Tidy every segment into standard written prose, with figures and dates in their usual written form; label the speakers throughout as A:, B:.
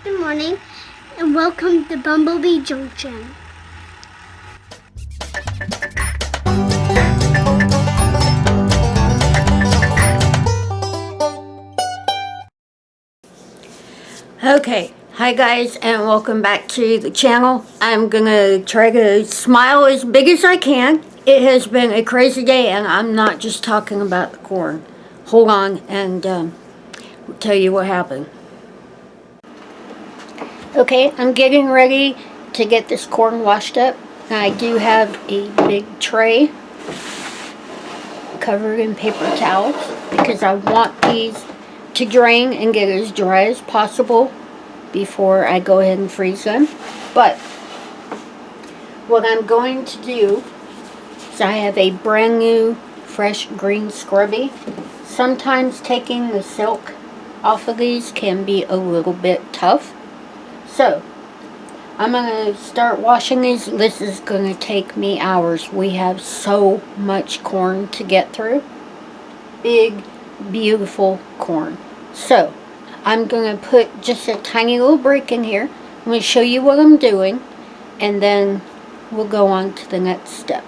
A: Good morning and welcome to Bumblebee Junction.
B: Okay, hi guys and welcome back to the channel. I'm gonna try to smile as big as I can. It has been a crazy day and I'm not just talking about the corn. Hold on and I'll tell you what happened. Okay, I'm getting ready to get this corn washed up. I do have a big tray covered in paper towels because I want these to drain and get as dry as possible before I go ahead and freeze them. But what I'm going to do is I have a brand new fresh green scrubby. Sometimes taking the silk off of these can be a little bit tough. So I'm going to start washing these. This is going to take me hours. We have so much corn to get through. Big, beautiful corn. So I'm going to put just a tiny little break in here. I'm going to show you what I'm doing, and then we'll go on to the next step.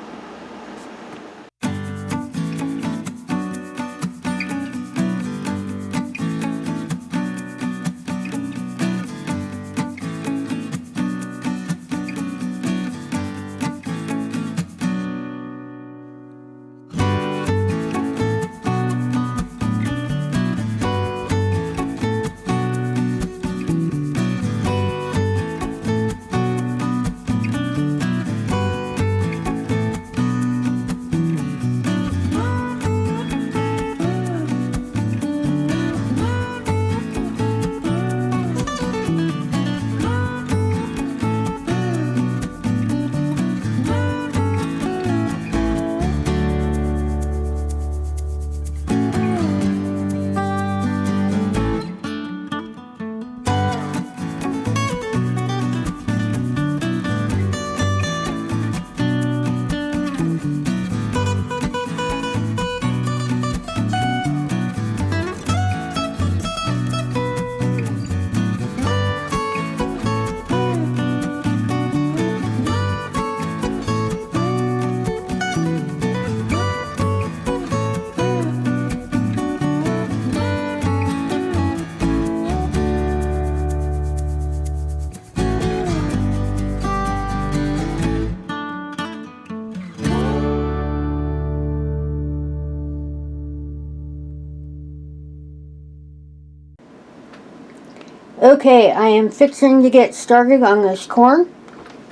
B: Okay, I am fixing to get started on this corn.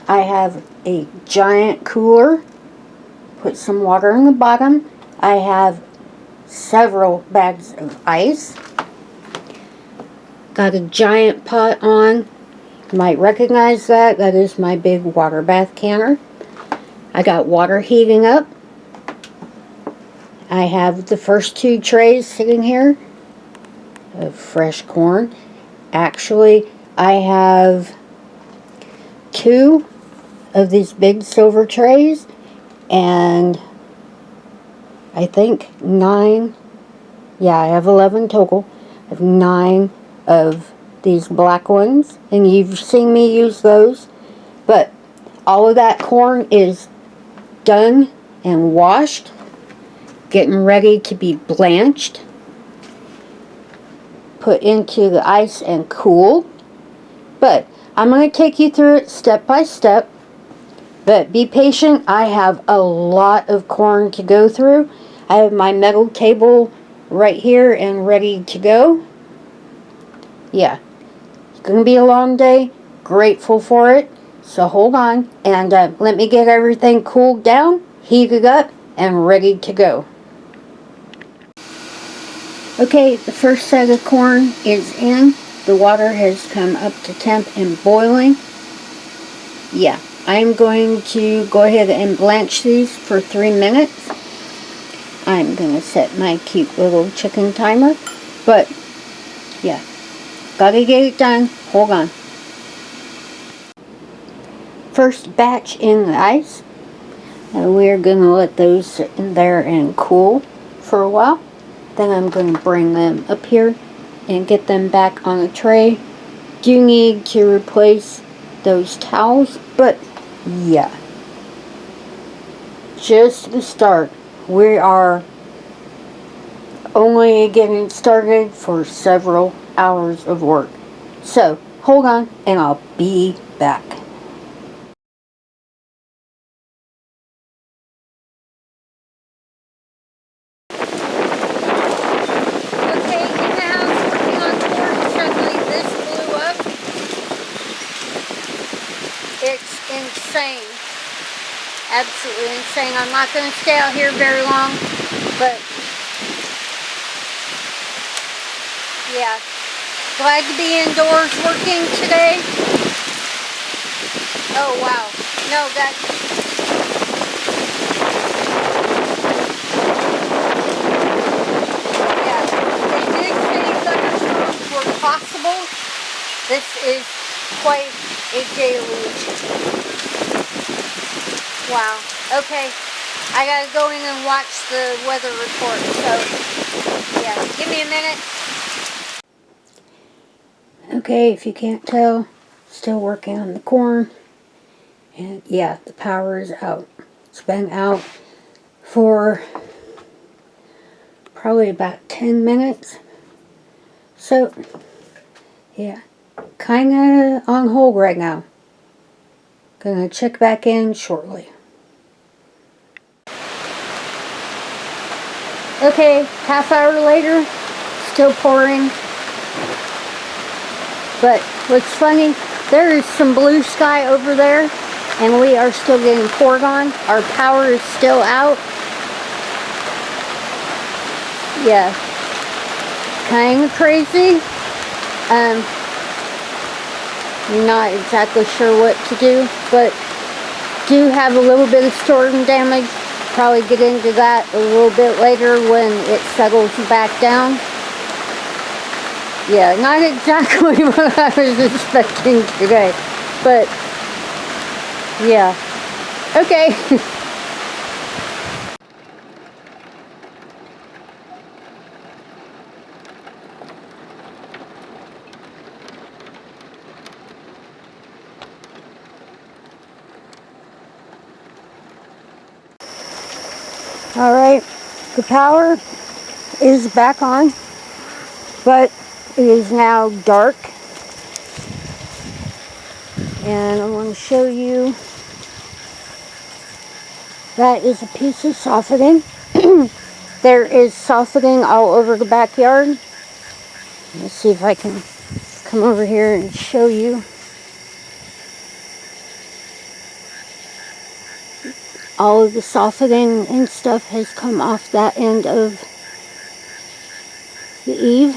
B: I have a giant cooler. Put some water in the bottom. I have several bags of ice. Got a giant pot on. You might recognize that. That is my big water bath canner. I got water heating up. I have the first two trays sitting here of fresh corn. Actually, I have 2 of these big silver trays and I think 9, yeah, I have 11 total. I have 9 of these black ones, and you've seen me use those. But all of that corn is done and washed, getting ready to be blanched, put into the ice and cool. But I'm going to take you through it step by step. But be patient. I have a lot of corn to go through. I have my metal table right here and ready to go. Yeah, it's going to be a long day. Grateful for it. So hold on and let me get everything cooled down, heated up, and ready to go. Okay, the first set of corn is in. The water has come up to temp and boiling. Yeah, I'm going to go ahead and blanch these for 3 minutes. I'm going to set my cute little chicken timer. But, yeah, gotta get it done. Hold on. First batch in the ice. And we're going to let those sit in there and cool for a while. Then I'm going to bring them up here and get them back on a tray do need to replace those towels, but yeah, just the start. We are only getting started for several hours of work. So hold on and I'll be back. Okay, in the house working on corn, suddenly this blew up. It's insane. Absolutely insane. I'm not going to stay out here very long, but yeah. Glad to be indoors working today. Oh wow. No, that... yeah. They did say thunderstorms were possible. This is quite a deluge. Wow. Okay. I gotta go in and watch the weather report. So, yeah. Give me a minute. Okay, if you can't tell, still working on the corn. And yeah, the power is out. It's been out for probably about 10 minutes. So, yeah, kind of on hold right now. Gonna check back in shortly. Okay, half hour later, still pouring. But what's funny, there is some blue sky over there, and we are still getting poured on. Our power is still out. Yeah, kind of crazy. Not exactly sure what to do, but do have a little bit of storm damage. Probably get into that a little bit later when it settles back down. Yeah, not exactly what I was expecting today, but yeah. Okay. All right, the power is back on, but it is now dark, and I want to show you that is a piece of softening. There is softening all over the backyard. Let's see if I can come over here and show you. All of the softening and stuff has come off that end of the eave.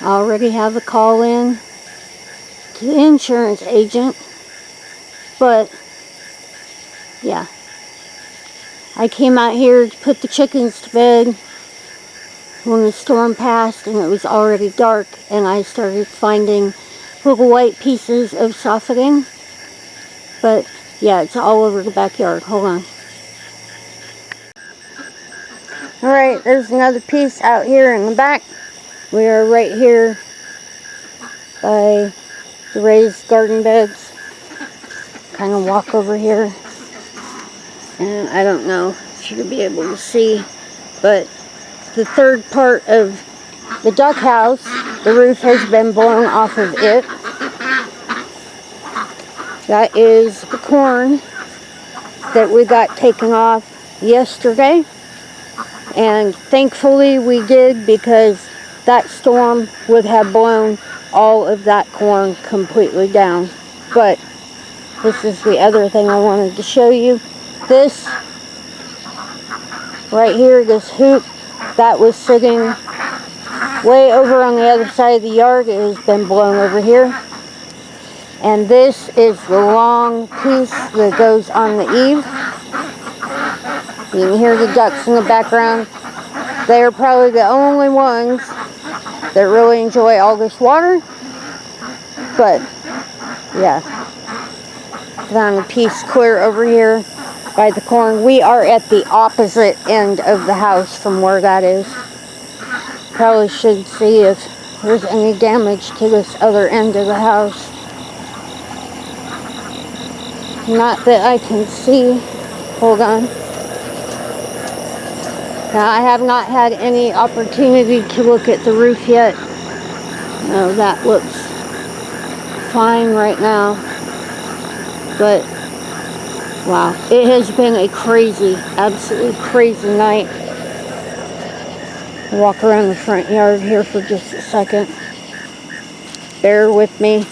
B: I already have a call in to the insurance agent, but yeah, I came out here to put the chickens to bed when the storm passed, and it was already dark, and I started finding little white pieces of softening. But yeah, it's all over the backyard. Hold on. Alright, there's another piece out here in the back. We are right here by the raised garden beds. Kind of walk over here. And I don't know if you'll be able to see, but the third part of the duck house, the roof has been blown off of it. That is the corn that we got taken off yesterday. And thankfully we did, because that storm would have blown all of that corn completely down. But this is the other thing I wanted to show you. This right here, this hoop that was sitting way over on the other side of the yard, it has been blown over here. And this is the long piece that goes on the eave. You can hear the ducks in the background. They are probably the only ones that really enjoy all this water. But yeah, found a piece clear over here by the corn. We are at the opposite end of the house from where that is. Probably should see if there's any damage to this other end of the house. Not that I can see. Hold on. Now, I have not had any opportunity to look at the roof yet. No, that looks fine right now. But, wow. It has been a crazy, absolutely crazy night. Walk around the front yard here for just a second. Bear with me.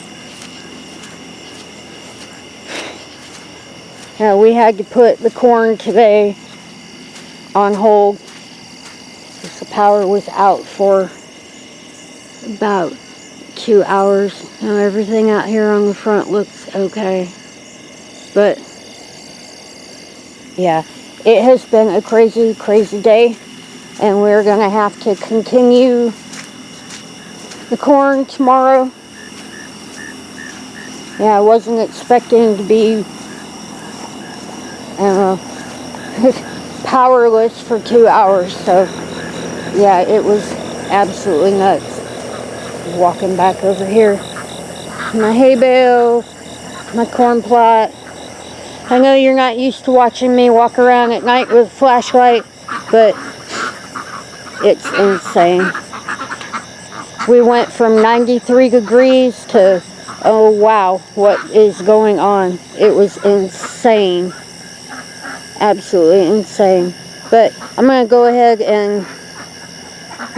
B: Now, we had to put the corn today on hold because the power was out for about 2 hours. Now, everything out here on the front looks okay. But, yeah, it has been a crazy, crazy day. And we're going to have to continue the corn tomorrow. Yeah, I wasn't expecting to be, I don't know, powerless for 2 hours. So, yeah, it was absolutely nuts. Walking back over here. My hay bale, my corn plot. I know you're not used to watching me walk around at night with a flashlight, but it's insane. We went from 93 degrees to, oh wow, what is going on? It was insane. Absolutely insane. But I'm going to go ahead and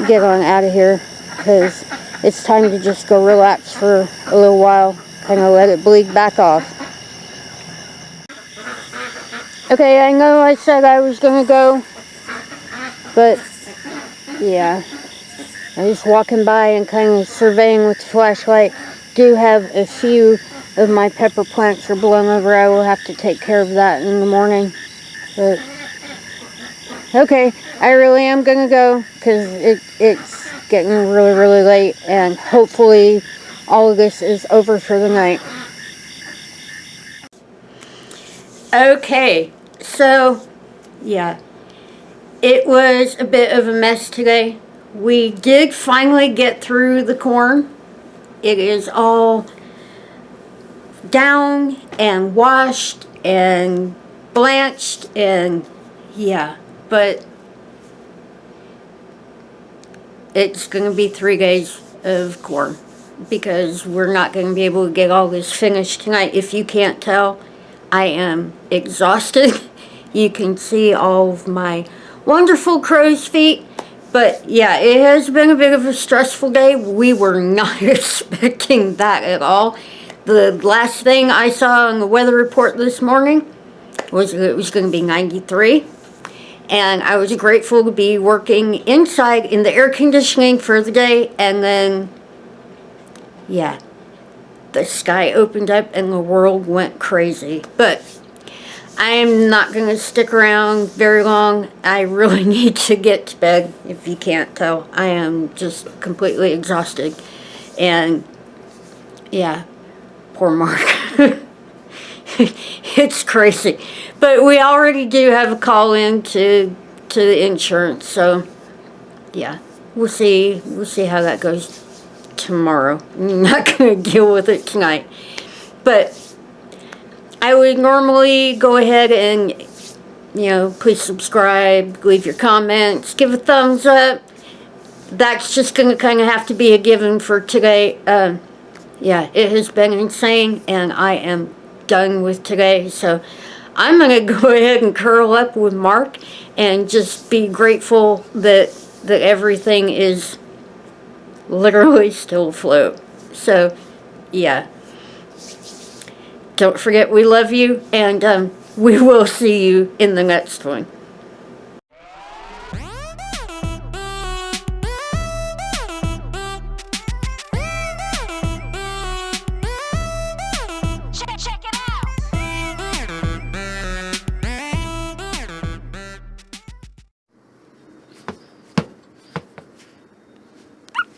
B: get on out of here because it's time to just go relax for a little while. Kind of let it bleed back off. Okay, I know I said I was going to go, but yeah, I was walking by and kind of surveying with the flashlight. Do have a few of my pepper plants are blown over. I will have to take care of that in the morning. But okay, I really am gonna go because it's getting really, really late, and hopefully all of this is over for the night. Okay, so yeah. It was a bit of a mess today. We did finally get through the corn. It is all down and washed and blanched and yeah, but it's going to be 3 days of corn because we're not going to be able to get all this finished tonight. If you can't tell, I am exhausted. You can see all of my wonderful crow's feet. But yeah, it has been a bit of a stressful day. We were not expecting that at all. The last thing I saw on the weather report this morning was it was going to be 93. And I was grateful to be working inside in the air conditioning for the day. And then, yeah, the sky opened up and the world went crazy. But I'm not going to stick around very long. I really need to get to bed, if you can't tell. I am just completely exhausted. And, yeah, poor Mark. It's crazy. But we already do have a call in to the insurance. So, yeah, we'll see how that goes tomorrow. I'm not going to deal with it tonight. But I would normally go ahead and, please subscribe, leave your comments, give a thumbs up. That's just going to kind of have to be a given for today. Yeah, it has been insane, and I am done with today. So I'm going to go ahead and curl up with Mark and just be grateful that everything is literally still afloat. So, yeah. Don't forget we love you, and we will see you in the next one.